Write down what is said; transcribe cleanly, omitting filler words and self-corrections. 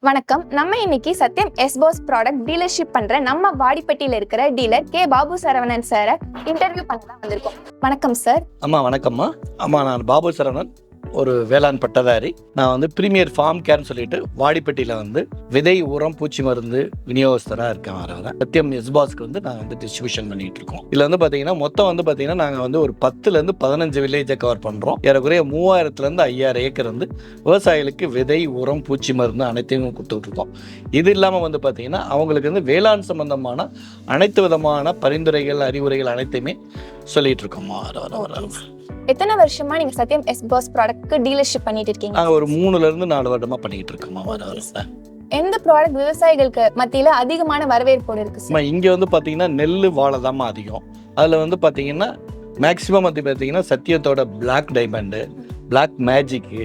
வணக்கம். நம்ம இன்னைக்கு சத்யம் எஸ் பாஸ் ப்ராடக்ட் டீலர்ஷிப் பண்ற நம்ம வாடிப்பட்டியில இருக்கிற டீலர் கே பாபு சரவணன் சாரை இன்டர்வியூ பண்ண தான் வந்திருக்கோம். வணக்கம் சார். அம்மா வணக்கம்மா. அம்மா நான் பாபு சரவணன், ஒரு வேளாண் பட்டதாரி. நான் வந்து பிரீமியர் ஃபார்ம் கேர்னு சொல்லிட்டு வாடிப்பட்டியில் வந்து விதை, உரம், பூச்சி மருந்து விநியோகஸ்தராக இருக்கேன். வர சத்யம் எஸ்பாஸ்க்கு வந்து நாங்கள் வந்து டிஸ்ட்ரிபியூஷன் பண்ணிட்டு இருக்கோம். இதில் வந்து பார்த்தீங்கன்னா மொத்தம் வந்து பார்த்தீங்கன்னா நாங்கள் வந்து ஒரு 10லேருந்து 15 வில்லேஜை கவர் பண்ணுறோம். ஏறக்குறைய 3000லேருந்து 5000 ஏக்கர் வந்து விவசாயிகளுக்கு விதை, உரம், பூச்சி மருந்து அனைத்தையும் கொடுத்துட்டு இருக்கோம். இது இல்லாமல் வந்து பார்த்தீங்கன்னா அவங்களுக்கு வந்து வேளாண் சம்பந்தமான அனைத்து விதமான பரிந்துரைகள், அறிவுரைகள் அனைத்தையுமே சொல்லிட்டு இருக்கோம்மா. எத்தனை வருஷமா நீங்க சத்யம் எஸ் பாஸ் ப்ராடக்ட்க்கு டீலர்ஷிப் பண்ணிட்டு இருக்கீங்க? நாங்கள் ஒரு 3லேருந்து 4 வருடமா பண்ணிட்டு இருக்கோம்மா. எந்த ப்ராடக்ட் விவசாயிகளுக்கு மத்தியில அதிகமான வரவேற்போடு இருக்கு சார்? இங்கே வந்து பார்த்தீங்கன்னா நெல், வாழை தான் அதிகம். அதில் வந்து பார்த்தீங்கன்னா மேக்ஸிமம் வந்து பார்த்தீங்கன்னா சத்தியத்தோட பிளாக் டைமண்டு, பிளாக் மேஜிக்கு,